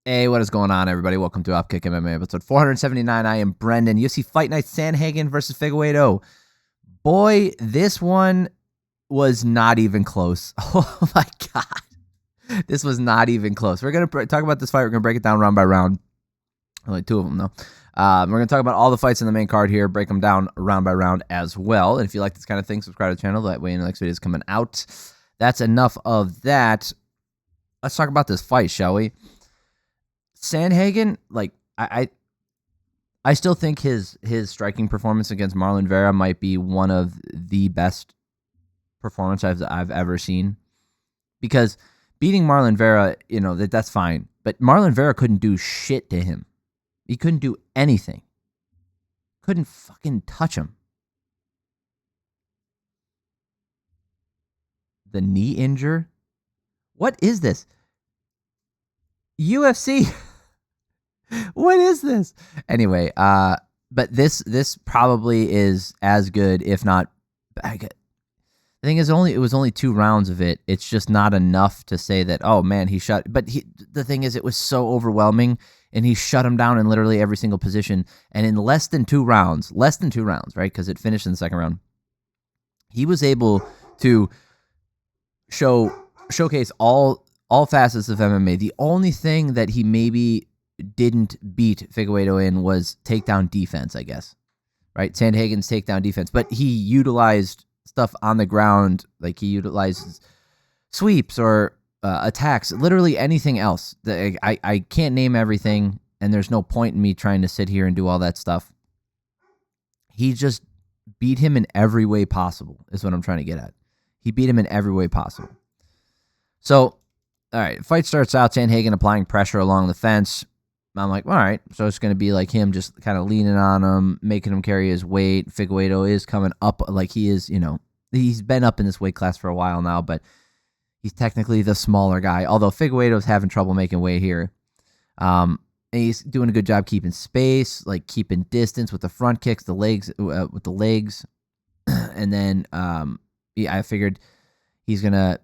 Hey, what is going on, everybody? Welcome to Upkick MMA, episode 479. I am Brendan. UFC Fight Night, Sandhagen versus Figueiredo. Boy, this one was not even close. Oh, my God. This was not even close. We're going to talk about this fight. We're going to break it down round by round. Only two of them, though. We're going to talk about all the fights in the main card here, break them down round by round as well. And if you like this kind of thing, subscribe to the channel. That way, the next video is coming out. That's enough of that. Let's talk about this fight, shall we? Sandhagen, like I still think his striking performance against Marlon Vera might be one of the best performances I've ever seen. Because beating Marlon Vera, that's fine. But Marlon Vera couldn't do shit to him. He couldn't do anything. Couldn't fucking touch him. The knee injure? What is this? UFC. What is this? Anyway, but this probably is as good, if not. The thing is, it was only 2 rounds of it. It's just not enough to say that, oh man, he shut. But the thing is, it was so overwhelming, and he shut him down in literally every single position. And in less than 2 rounds, right? Because it finished in the second round. He was able to showcase all facets of MMA. The only thing that he maybe didn't beat Figueiredo in was takedown defense, I guess. Right? Sandhagen's takedown defense. But he utilized stuff on the ground, like he utilized sweeps or attacks, literally anything else. I can't name everything, and there's no point in me trying to sit here and do all that stuff. He just beat him in every way possible, is what I'm trying to get at. He beat him in every way possible. So, all right, fight starts out, Sandhagen applying pressure along the fence. I'm like, all right, so it's going to be like him just kind of leaning on him, making him carry his weight. Figueiredo is coming up like he is, he's been up in this weight class for a while now, but he's technically the smaller guy, although Figueiredo's having trouble making weight here. And he's doing a good job keeping space, like keeping distance with the front kicks, the legs, with the legs. And then I figured he's going to,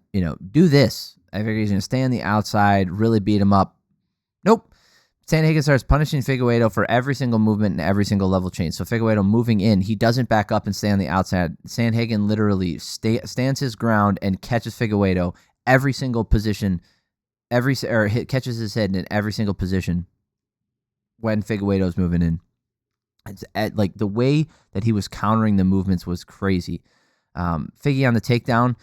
do this. I figured he's going to stay on the outside, really beat him up. Nope. Sandhagen starts punishing Figueiredo for every single movement and every single level change. So Figueiredo moving in, he doesn't back up and stay on the outside. Sandhagen literally stands his ground and catches Figueiredo every single position, catches his head in every single position when Figueiredo's moving in. It's like the way that he was countering the movements was crazy. Figgy on the takedown,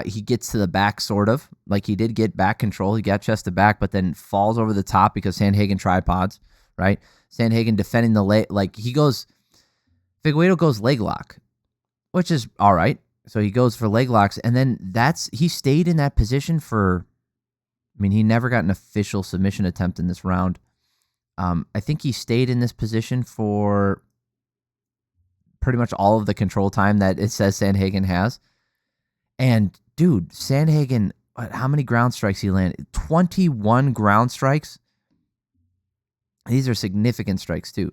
he gets to the back sort of, like he did get back control. He got chest to back, but then falls over the top because Sandhagen tripods, right? Sandhagen defending the leg, like Figueiredo goes leg lock, which is all right. So he goes for leg locks, and then he stayed in that position he never got an official submission attempt in this round. I think he stayed in this position for pretty much all of the control time that it says Sandhagen has. And, dude, Sandhagen, how many ground strikes he landed? 21 ground strikes. These are significant strikes, too.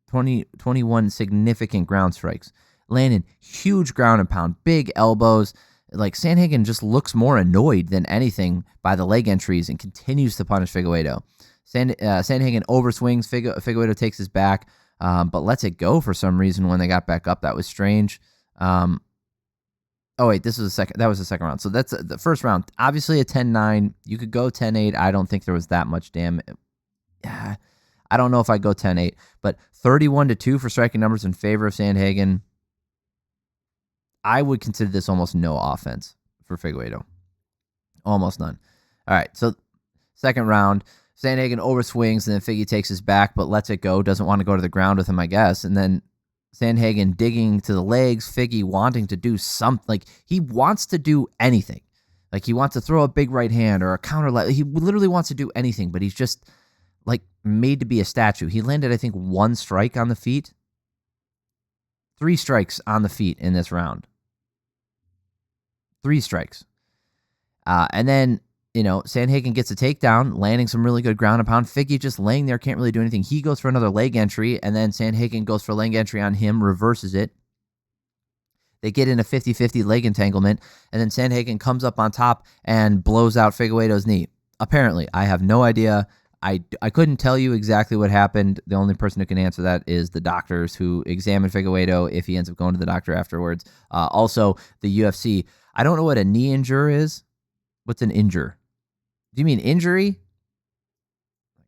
21 significant ground strikes. Landing huge ground and pound, big elbows. Like, Sandhagen just looks more annoyed than anything by the leg entries and continues to punish Figueiredo. Sandhagen overswings. Figueiredo takes his back. But lets it go for some reason when they got back up. That was strange. That was the second round. So that's the first round. Obviously a 10-9. You could go 10-8. I don't think there was that much damage. I don't know if I go 10-8, but 31-2 for striking numbers in favor of Sandhagen. I would consider this almost no offense for Figueiredo. Almost none. All right. So second round, Sandhagen overswings, and then Figgy takes his back, but lets it go. Doesn't want to go to the ground with him, I guess. And then Sandhagen digging to the legs, Figgy wanting to do something. Like, he wants to do anything. Like, he wants to throw a big right hand or a counter left. He literally wants to do anything, but he's just, like, made to be a statue. He landed, I think, 1 strike on the feet. 3 strikes on the feet in this round. 3 strikes. And then, Sandhagen gets a takedown, landing some really good ground and pound. Figgy just laying there, can't really do anything. He goes for another leg entry, and then Sandhagen goes for leg entry on him, reverses it. They get in a 50-50 leg entanglement, and then Sandhagen comes up on top and blows out Figueiredo's knee. Apparently, I have no idea. I couldn't tell you exactly what happened. The only person who can answer that is the doctors who examined Figueiredo if he ends up going to the doctor afterwards. Also, the UFC. I don't know what a knee injure is. What's an injure? Do you mean injury?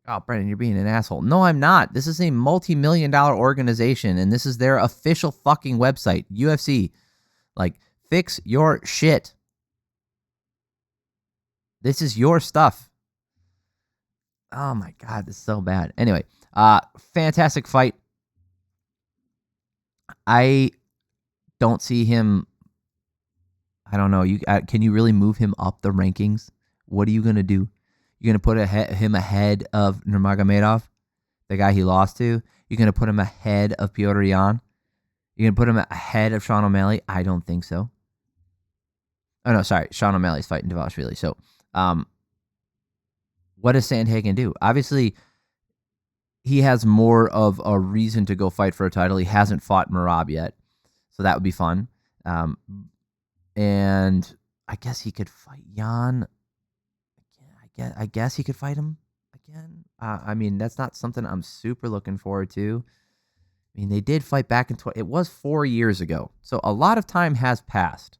Oh, Brennan, you're being an asshole. No, I'm not. This is a multi-million-dollar organization, and this is their official fucking website, UFC. Like, fix your shit. This is your stuff. Oh, my God, this is so bad. Anyway, fantastic fight. I don't see him. I don't know. Can you really move him up the rankings? What are you going to do? You're going to put him ahead of Nurmagomedov, the guy he lost to? You're going to put him ahead of Petr Yan? You're going to put him ahead of Sean O'Malley? I don't think so. Oh, no, sorry. Sean O'Malley's fighting Dvalishvili. So, what does Sandhagen do? Obviously, he has more of a reason to go fight for a title. He hasn't fought Merab yet, so that would be fun. And I guess he could fight Yan. I guess he could fight him again. I mean, that's not something I'm super looking forward to. I mean, they did fight back in it was 4 years ago, so a lot of time has passed.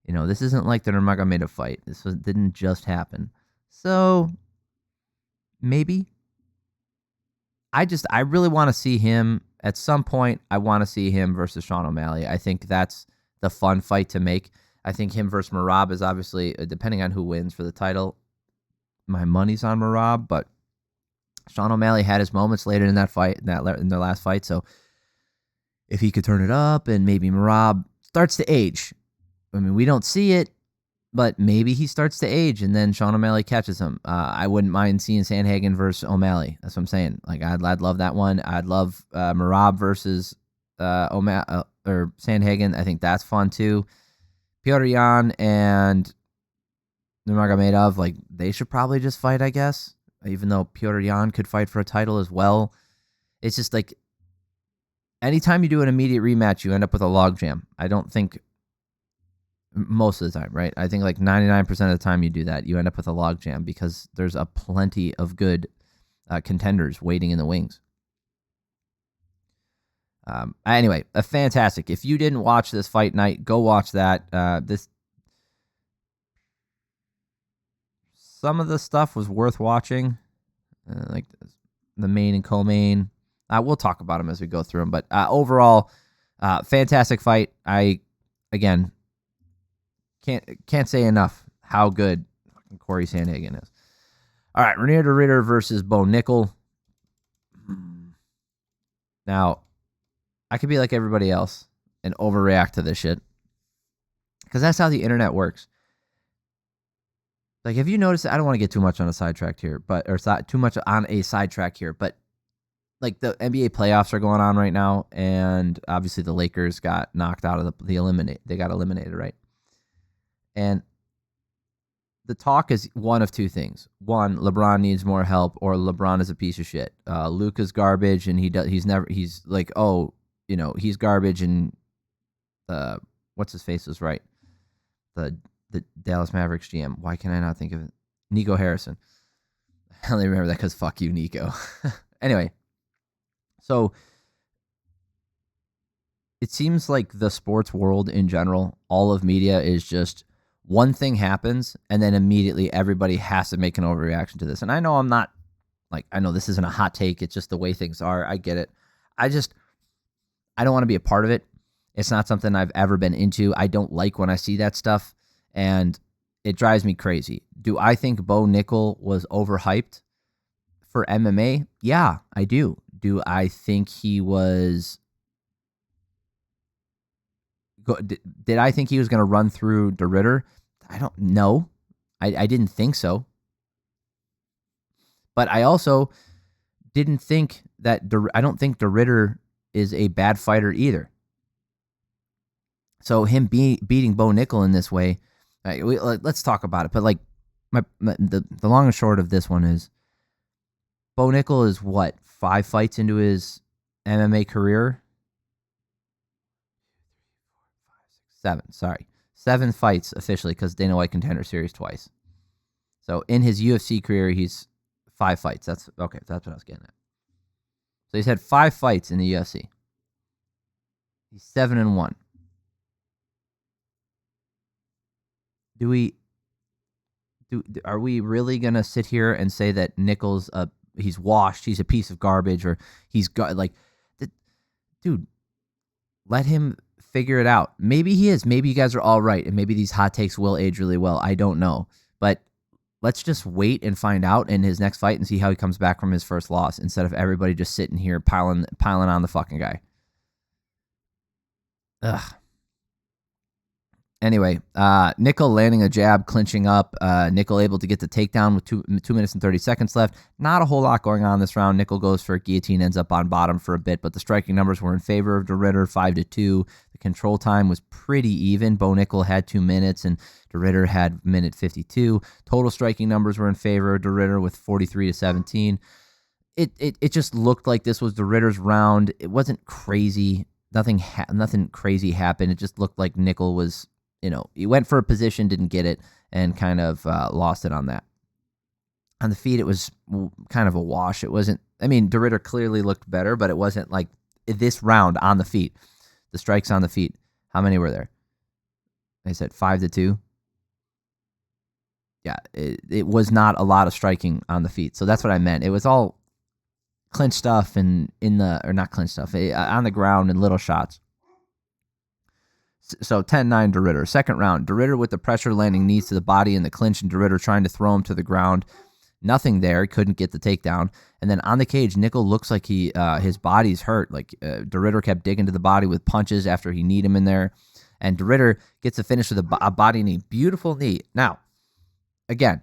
You know, this isn't like the Nurmagomedov fight. This didn't just happen. So maybe. I really want to see him at some point. I want to see him versus Sean O'Malley. I think that's the fun fight to make. I think him versus Merab is obviously, depending on who wins for the title, my money's on Merab, but Sean O'Malley had his moments later in that fight, in their last fight. So if he could turn it up and maybe Merab starts to age, I mean, we don't see it, but maybe he starts to age and then Sean O'Malley catches him. I wouldn't mind seeing Sandhagen versus O'Malley. That's what I'm saying. Like, I'd love that one. I'd love Merab versus or Sandhagen. I think that's fun too. Petr Yan and Nurmagomedov, like, they should probably just fight, I guess, even though Petr Yan could fight for a title as well. It's just like, anytime you do an immediate rematch, you end up with a logjam. I don't think, most of the time, right? I think like 99% of the time you do that, you end up with a logjam because there's a plenty of good contenders waiting in the wings. Anyway, a fantastic. If you didn't watch this fight night, go watch that. Some of the stuff was worth watching, like the main and co-main. We'll talk about them as we go through them, but overall, fantastic fight. Again, can't say enough how good Cory Sandhagen is. All right, Reinier de Ridder versus Bo Nickal. Now, I could be like everybody else and overreact to this shit, because that's how the internet works. Like, have you noticed? I don't want to get too much on a sidetrack here, but like, the NBA playoffs are going on right now, and obviously the Lakers got knocked out of they got eliminated, right? And the talk is one of two things. One, LeBron needs more help, or LeBron is a piece of shit. Luka's garbage, and he's like, oh, you know, he's garbage, and what's his face was right. The Dallas Mavericks GM. Why can I not think of it? Nico Harrison. I only remember that because fuck you, Nico. Anyway, so it seems like the sports world in general, all of media is just one thing happens and then immediately everybody has to make an overreaction to this. And I know I know this isn't a hot take. It's just the way things are. I get it. I don't want to be a part of it. It's not something I've ever been into. I don't like when I see that stuff, and it drives me crazy. Do I think Bo Nickal was overhyped for MMA? Yeah, I do. Do I think he was... Did I think he was going to run through de Ridder? I don't know. I didn't think so. But I also didn't think that... I don't think de Ridder is a bad fighter either. So him beating Bo Nickal in this way, let's talk about it. But like, the long and short of this one is, Bo Nickal is what, 5 fights into his MMA career? 7 fights officially, because Dana White Contender Series twice. So in his UFC career, he's 5 fights. That's what I was getting at. So he's had 5 fights in the UFC. He's 7-1. Are we really gonna sit here and say that Nickal's he's washed, he's a piece of garbage, or he's got dude? Let him figure it out. Maybe he is. Maybe you guys are all right, and maybe these hot takes will age really well. I don't know, but let's just wait and find out in his next fight and see how he comes back from his first loss, instead of everybody just sitting here piling on the fucking guy. Ugh. Anyway, Nickal landing a jab, clinching up. Nickal able to get the takedown with 2 minutes and 30 seconds left. Not a whole lot going on this round. Nickal goes for a guillotine, ends up on bottom for a bit, but the striking numbers were in favor of DeRitter, 5-2. The control time was pretty even. Bo Nickal had 2 minutes, and DeRitter had minute 52. Total striking numbers were in favor of DeRitter with 43-17. It just looked like this was DeRitter's round. It wasn't crazy. Nothing crazy happened. It just looked like Nickal was, he went for a position, didn't get it, and kind of lost it on that. On the feet, it was kind of a wash. It wasn't, DeRitter clearly looked better, but it wasn't like this round on the feet. The strikes on the feet, how many were there? I said 5-2. Yeah, it was not a lot of striking on the feet. So that's what I meant. It was all clinch stuff and not clinch stuff, on the ground and little shots. So 10-9 DeRitter. Second round, DeRitter with the pressure landing knees to the body in the clinch, and DeRitter trying to throw him to the ground. Nothing there. Couldn't get the takedown. And then on the cage, Nickal looks like his body's hurt. Like DeRitter kept digging to the body with punches after he kneed him in there. And DeRitter gets a finish with a body knee. Beautiful knee. Now, again,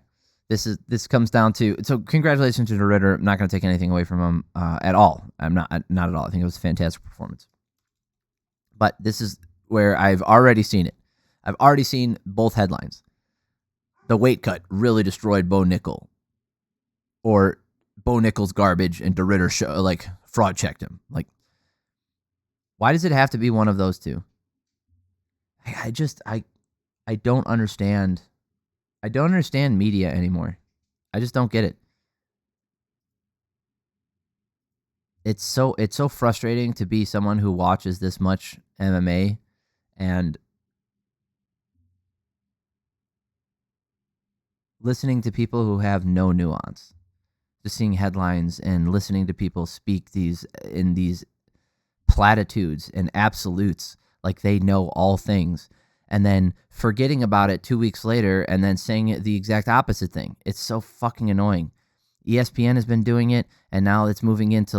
this comes down to, so congratulations to DeRitter. I'm not going to take anything away from him at all. I'm not at all. I think it was a fantastic performance. But this is where I've already seen it. I've already seen both headlines. The weight cut really destroyed Bo Nickal. Or Bo Nickal's garbage and DeRitter fraud checked him. Like, why does it have to be one of those two? I don't understand. I don't understand media anymore. I just don't get it. It's so frustrating to be someone who watches this much MMA and listening to people who have no nuance. Just seeing headlines and listening to people speak in these platitudes and absolutes like they know all things, and then forgetting about it 2 weeks later and then saying the exact opposite thing. It's so fucking annoying. ESPN has been doing it, and now it's moving into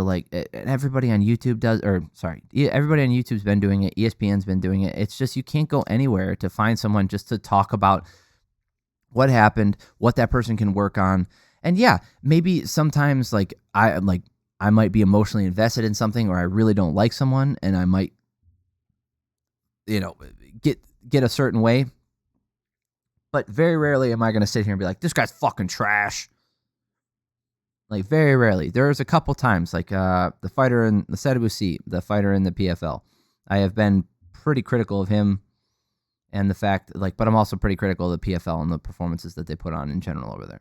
everybody on YouTube everybody on YouTube's been doing it. ESPN's been doing it. It's just, you can't go anywhere to find someone just to talk about what happened, what that person can work on. And yeah, maybe sometimes I might be emotionally invested in something, or I really don't like someone, and I might, get a certain way. But very rarely am I going to sit here and be like, this guy's fucking trash. Like, very rarely. There's a couple times, the fighter in the Sidey, the fighter in the PFL. I have been pretty critical of him and the fact, but I'm also pretty critical of the PFL and the performances that they put on in general over there.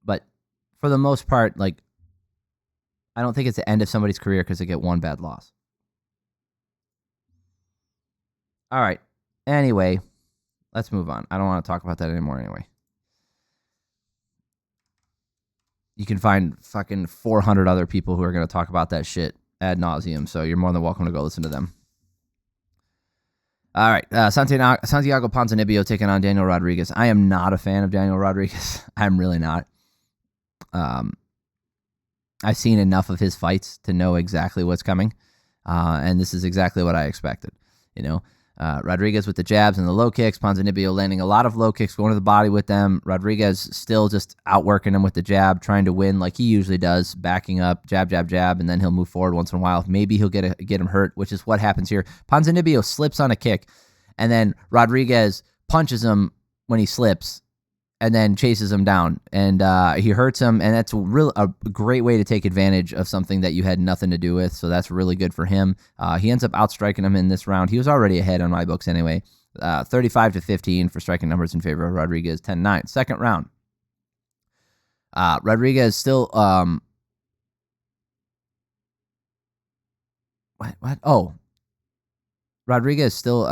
But for the most part, I don't think it's the end of somebody's career because they get one bad loss. All right. Anyway, let's move on. I don't want to talk about that anymore anyway. You can find fucking 400 other people who are going to talk about that shit ad nauseum, so you're more than welcome to go listen to them. All right, Santiago Ponzinibbio taking on Daniel Rodriguez. I am not a fan of Daniel Rodriguez. I'm really not. I've seen enough of his fights to know exactly what's coming, and this is exactly what I expected. Rodriguez with the jabs and the low kicks, Ponzinibbio landing a lot of low kicks, going to the body with them. Rodriguez still just outworking him with the jab, trying to win like he usually does, backing up, jab, jab, jab, and then he'll move forward once in a while. Maybe he'll get him hurt, which is what happens here. Ponzinibbio slips on a kick, and then Rodriguez punches him when he slips, and then chases him down, and he hurts him, and that's a great way to take advantage of something that you had nothing to do with, so that's really good for him. He ends up outstriking him in this round. He was already ahead on my books anyway. 35-15 for striking numbers in favor of Rodriguez, 10-9. Second round. Rodriguez still what? Oh, Rodriguez still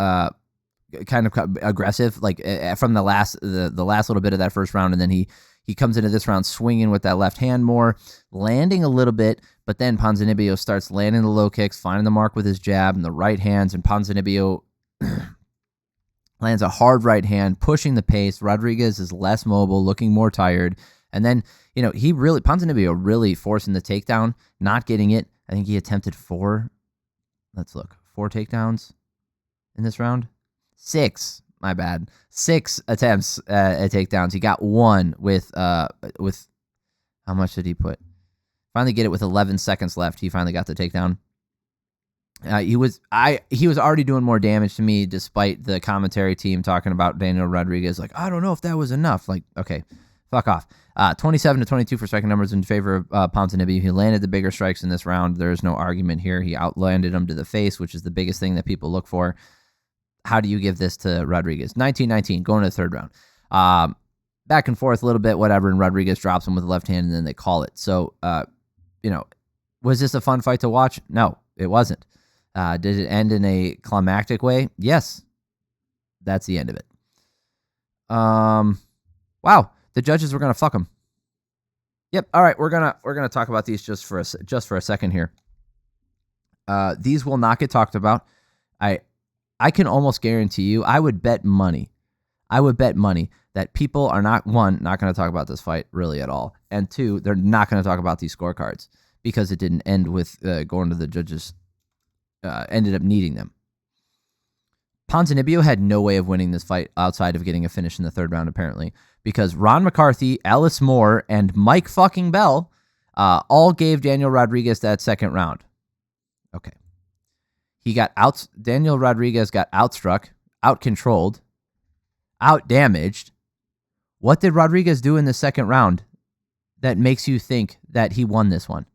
kind of aggressive, like from the last little bit of that first round, and then he comes into this round swinging with that left hand more, landing a little bit, but then Ponzinibbio starts landing the low kicks, finding the mark with his jab and the right hands, and Ponzinibbio lands a hard right hand, pushing the pace. Rodriguez is less mobile, looking more tired, and then Ponzinibbio really forcing the takedown, not getting it. I think he attempted 4 takedowns in this round. 6, my bad. 6 attempts at takedowns. He got 1 with how much did he put? Finally get it with 11 seconds left. He finally got the takedown. He was already doing more damage to me, despite the commentary team talking about Daniel Rodriguez. Like, I don't know if that was enough. Like, okay, fuck off. 27-22 for striking numbers in favor of Ponzinibbio. He landed the bigger strikes in this round. There's no argument here. He outlanded him to the face, which is the biggest thing that people look for. How do you give this to Rodriguez? 19-19, going to the third round. Back and forth a little bit, whatever, and Rodriguez drops him with the left hand, and then they call it. So, was this a fun fight to watch? No, it wasn't. Did it end in a climactic way? Yes. That's the end of it. Wow, the judges were gonna fuck him. Yep. All right, we're gonna talk about these just for a second here. These will not get talked about. I can almost guarantee you, I would bet money that people are not going to talk about this fight really at all, and 2, they're not going to talk about these scorecards because it didn't end with going to the judges. Ended up needing them. Ponzinibbio had no way of winning this fight outside of getting a finish in the third round, apparently, because Ron McCarthy, Ellis Moore, and Mike fucking Bell all gave Daniel Rodriguez that second round. Okay. Daniel Rodriguez got outstruck, out-controlled, out-damaged. What did Rodriguez do in the second round that makes you think that he won this one?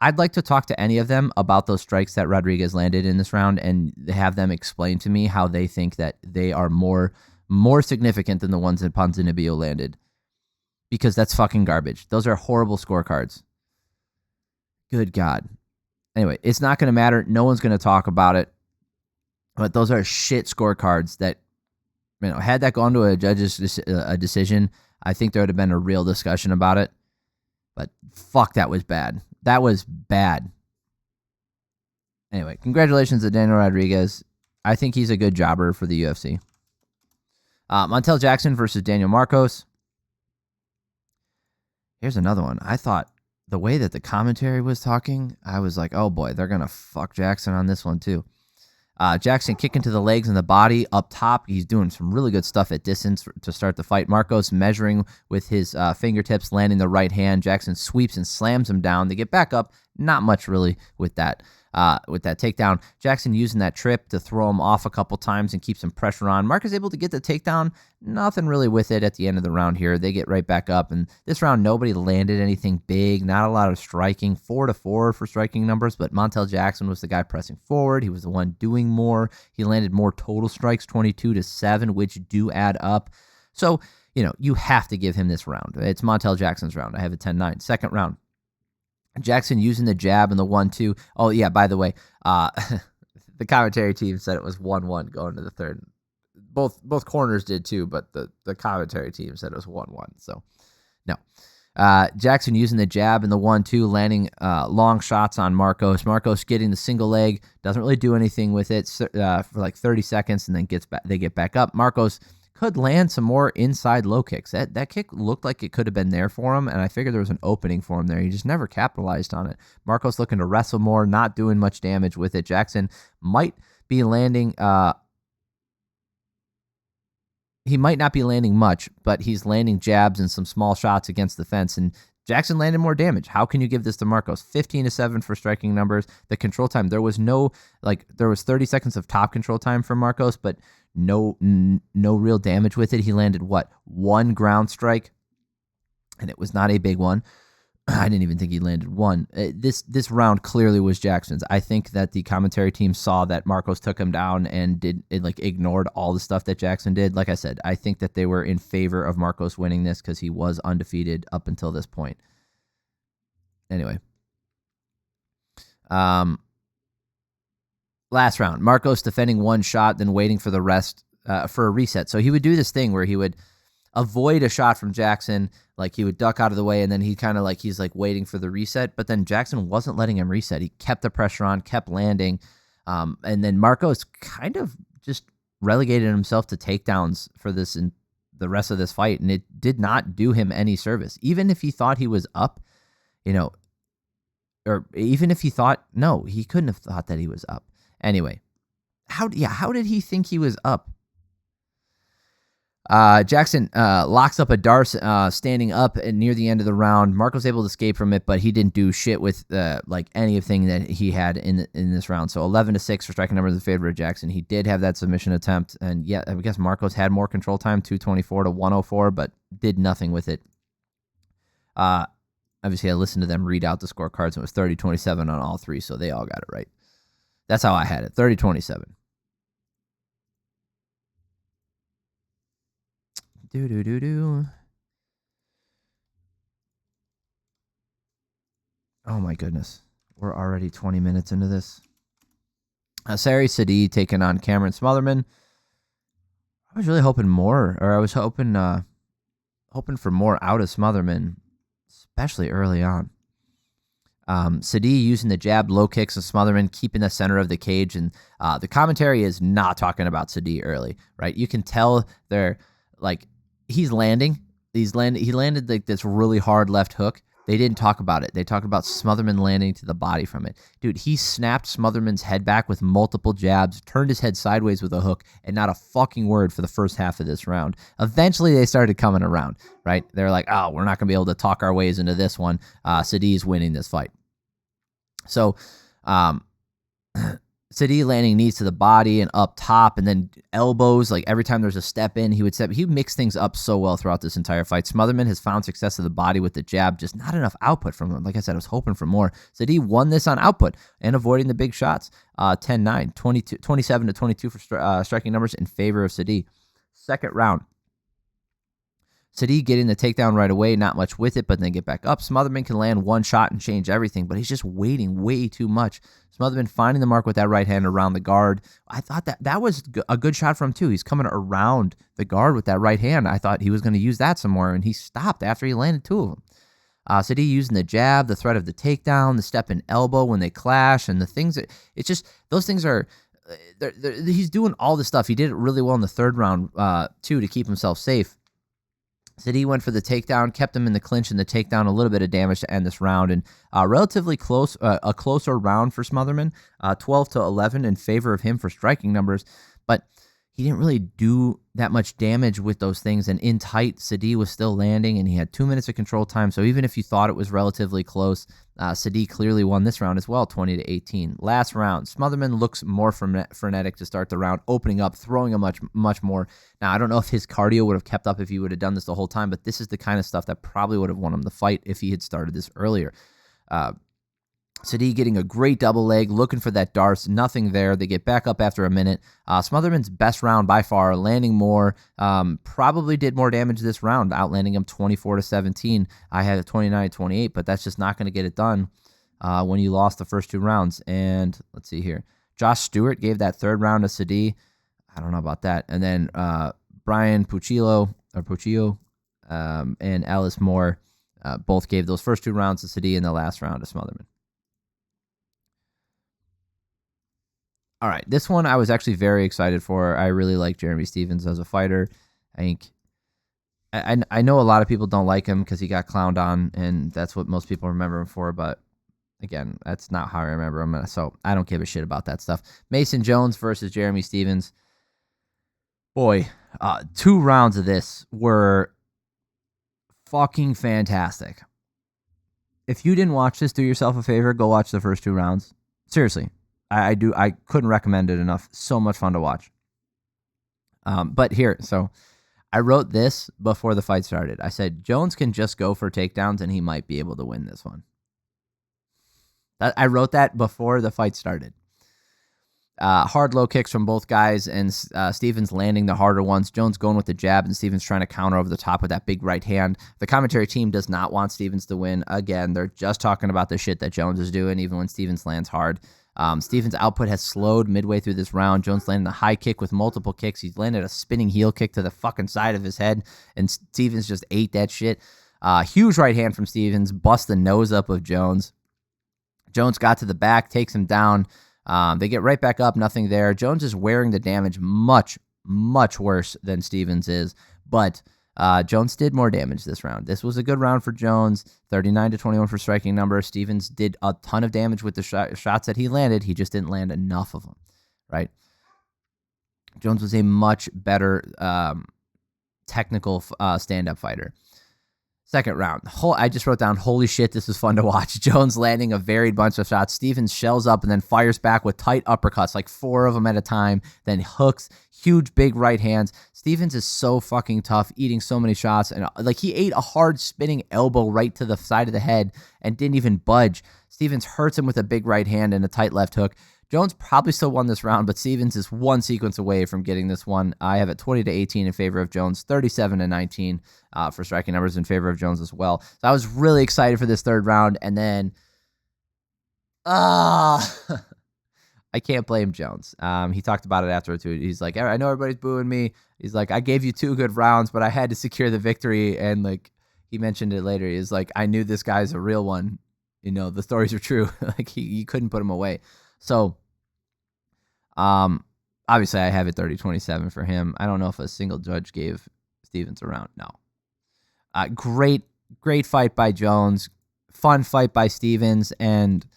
I'd like to talk to any of them about those strikes that Rodriguez landed in this round and have them explain to me how they think that they are more significant than the ones that Ponzinibbio landed. Because that's fucking garbage. Those are horrible scorecards. Good God. Anyway, it's not going to matter. No one's going to talk about it. But those are shit scorecards that, had that gone to a judge's decision, I think there would have been a real discussion about it. But fuck, that was bad. That was bad. Anyway, congratulations to Daniel Rodriguez. I think he's a good jobber for the UFC. Montel Jackson versus Daniel Marcos. Here's another one. I thought the way that the commentary was talking, I was like, oh boy, they're going to fuck Jackson on this one too. Jackson kicking to the legs and the body up top. He's doing some really good stuff at distance to start the fight. Marcos measuring with his fingertips, landing the right hand. Jackson sweeps and slams him down. They get back up. Not much really with that takedown. Jackson using that trip to throw him off a couple times and keep some pressure on. Marcos able to get the takedown. Nothing really with it at the end of the round here. They get right back up. And this round, nobody landed anything big. Not a lot of striking. 4-4 for striking numbers. But Montel Jackson was the guy pressing forward. He was the one doing more. He landed more total strikes, 22-7, which do add up. So, you have to give him this round. It's Montel Jackson's round. I have a 10-9. Second round. Jackson using the jab and the 1-2. Oh, yeah, by the way, the commentary team said it was 1-1 going to the third. Both corners did too, but the commentary team said it was 1-1. So, no. Jackson using the jab and the 1-2, landing long shots on Marcos. Marcos getting the single leg, doesn't really do anything with it for like 30 seconds, and then they get back up. Marcos could land some more inside low kicks. That kick looked like it could have been there for him, and I figured there was an opening for him there. He just never capitalized on it. Marcos looking to wrestle more, not doing much damage with it. Jackson might be landing... he might not be landing much, but he's landing jabs and some small shots against the fence, and Jackson landed more damage. How can you give this to Marcos? 15-7 for striking numbers. The control time, there was 30 seconds of top control time for Marcos, but no real damage with it. He landed, 1 ground strike, and it was not a big one. I didn't even think he landed one. This round clearly was Jackson's. I think that the commentary team saw that Marcos took him down and ignored all the stuff that Jackson did. Like I said, I think that they were in favor of Marcos winning this because he was undefeated up until this point. Anyway. Last round, Marcos defending one shot, then waiting for the rest for a reset. So he would do this thing where he would avoid a shot from Jackson, like he would duck out of the way, and then he kind of he's waiting for the reset. But then Jackson wasn't letting him reset. He kept the pressure on, kept landing, and then Marcos kind of just relegated himself to takedowns for this and the rest of this fight, and it did not do him any service. Even if he thought he was up, or even if he thought, no, he couldn't have thought that he was up. Anyway, how did he think he was up? Jackson locks up a Darce standing up near the end of the round. Marco's able to escape from it, but he didn't do shit with anything that he had in this round. So 11-6 for striking numbers in favor of Jackson. He did have that submission attempt, and yeah, I guess Marcos had more control time, 224-104, but did nothing with it. Obviously, I listened to them read out the scorecards, and it was 30-27 on all three, so they all got it right. That's how I had it, 30-27. Oh my goodness. We're already 20 minutes into this. Serhiy Sidey taking on Cameron Smotherman. I was really hoping for more out of Smotherman, especially early on. Sidey using the jab, low kicks, and Smotherman keeping the center of the cage. And the commentary is not talking about Sidey early, right? You can tell they're he's landing. He landed this really hard left hook. They didn't talk about it. They talked about Smotherman landing to the body from it. Dude, he snapped Smotherman's head back with multiple jabs, turned his head sideways with a hook, and not a fucking word for the first half of this round. Eventually, they started coming around, right? They're like, oh, we're not going to be able to talk our ways into this one. Sidey's winning this fight. So, Sidey landing knees to the body and up top, and then elbows. Every time there's a step in, he would mix things up so well throughout this entire fight. Smotherman has found success to the body with the jab, just not enough output from him. Like I said, I was hoping for more. Sidey won this on output and avoiding the big shots. 10-9, 27-22 for striking numbers in favor of Sidey. Second round. Sidey getting the takedown right away, not much with it, but then get back up. Smotherman can land one shot and change everything, but he's just waiting way too much. Smotherman finding the mark with that right hand around the guard. I thought that was a good shot from him, too. He's coming around the guard with that right hand. I thought he was going to use that some more, and he stopped after he landed two of them. Sidey using the jab, the threat of the takedown, the step in elbow when they clash, and the things that it's just those things are. He's doing all the stuff. He did it really well in the third round, too, to keep himself safe. Sidey went for the takedown, kept him in the clinch and the takedown, a little bit of damage to end this round, and relatively close, a closer round for Smotherman, 12-11 in favor of him for striking numbers, but he didn't really do that much damage with those things, and in tight, Sidey was still landing, and he had 2 minutes of control time, so even if you thought it was relatively close, Sidey clearly won this round as well, 20-18. Last round, Smotherman looks more frenetic to start the round, opening up, throwing a much more. Now, I don't know if his cardio would have kept up if he would have done this the whole time, but this is the kind of stuff that probably would have won him the fight if he had started this earlier. Sidey getting a great double leg, looking for that Darce, nothing there. They get back up after a minute. Smotherman's best round by far, landing more, probably did more damage this round, outlanding him 24-17. I had a 29-28, but that's just not going to get it done when you lost the first two rounds. And let's see here. Josh Stewart gave that third round to Sidey. I don't know about that. And then Brian Pucillo and Alice Moore both gave those first two rounds to Sidey and the last round to Smotherman. All right, this one I was actually very excited for. I really like Jeremy Stephens as a fighter. I know a lot of people don't like him because he got clowned on, and that's what most people remember him for. But again, that's not how I remember him, so I don't give a shit about that stuff. Mason Jones versus Jeremy Stephens. Boy, 2 rounds of this were fucking fantastic. If you didn't watch this, do yourself a favor, go watch the first 2 rounds. Seriously. I couldn't recommend it enough. So much fun to watch. But here, so I wrote this before the fight started. I said, Jones can just go for takedowns and he might be able to win this one. I wrote that before the fight started. Hard low kicks from both guys, and Stevens landing the harder ones. Jones going with the jab, and Stevens trying to counter over the top with that big right hand. The commentary team does not want Stevens to win. Again, they're just talking about the shit that Jones is doing, even when Stevens lands hard. Stevens' output has slowed midway through this round. Jones landed a high kick with multiple kicks. He's landed a spinning heel kick to the fucking side of his head, and Stevens just ate that shit. Huge right hand from Stevens, bust the nose up of Jones. Jones got to the back, takes him down. They get right back up, nothing there. Jones is wearing the damage much, much worse than Stevens is, but Jones did more damage this round. This was a good round for Jones, 39-21 for striking number. Stevens did a ton of damage with the shots that he landed. He just didn't land enough of them, right? Jones was a much better technical stand-up fighter. Second round. I just wrote down, holy shit, this was fun to watch. Jones landing a varied bunch of shots. Stevens shells up and then fires back with tight uppercuts, like 4 of them at a time, then hooks, huge, big right hands. Stevens is so fucking tough, eating so many shots. And like, he ate a hard spinning elbow right to the side of the head and didn't even budge. Stevens hurts him with a big right hand and a tight left hook. Jones probably still won this round, but Stevens is one sequence away from getting this one. I have it 20-18 in favor of Jones, 37-19 for striking numbers in favor of Jones as well. So I was really excited for this third round, and then I can't blame Jones. He talked about it afterwards too. He's like, I know everybody's booing me. He's like, I gave you 2 good rounds, but I had to secure the victory. And like, he mentioned it later. He's like, I knew this guy's a real one. You know, the stories are true. Like, you couldn't put him away. So, obviously I have it 30-27 for him. I don't know if a single judge gave Stevens a round. No. Great fight by Jones. Fun fight by Stevens. And,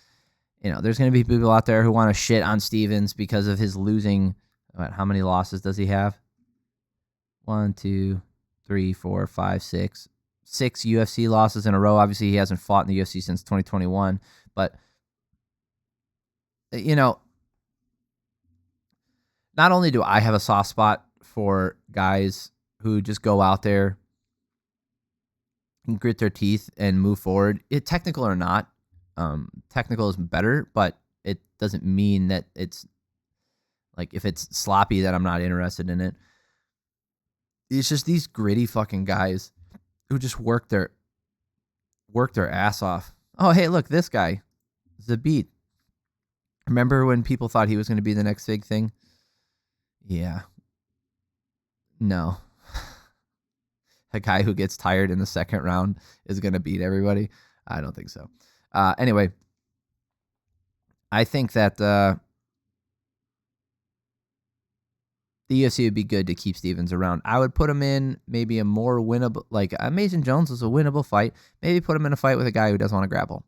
you know, there's going to be people out there who want to shit on Stevens because of his losing. How many losses does he have? 1, 2, 3, 4, 5, 6. 6 UFC losses in a row. Obviously, he hasn't fought in the UFC since 2021. But, you know, not only do I have a soft spot for guys who just go out there and grit their teeth and move forward, technical or not, technical is better, but it doesn't mean that it's like, if it's sloppy, that I'm not interested in it. It's just these gritty fucking guys who just work their ass off. Oh, hey, look, this guy, Zabit. Remember when people thought he was going to be the next big thing? Yeah. No. A guy who gets tired in the second round is going to beat everybody? I don't think so. Anyway, I think that the UFC would be good to keep Stevens around. I would put him in maybe a more winnable, like Mason Jones was a winnable fight. Maybe put him in a fight with a guy who doesn't want to grapple.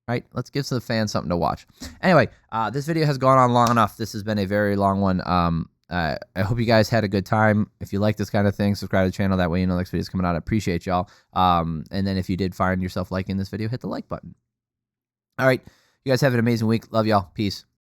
Right? Let's give the fans something to watch. Anyway, this video has gone on long enough. This has been a very long one. I hope you guys had a good time. If you like this kind of thing, subscribe to the channel. That way you know the next video is coming out. I appreciate y'all. And then if you did find yourself liking this video, hit the like button. All right. You guys have an amazing week. Love y'all. Peace.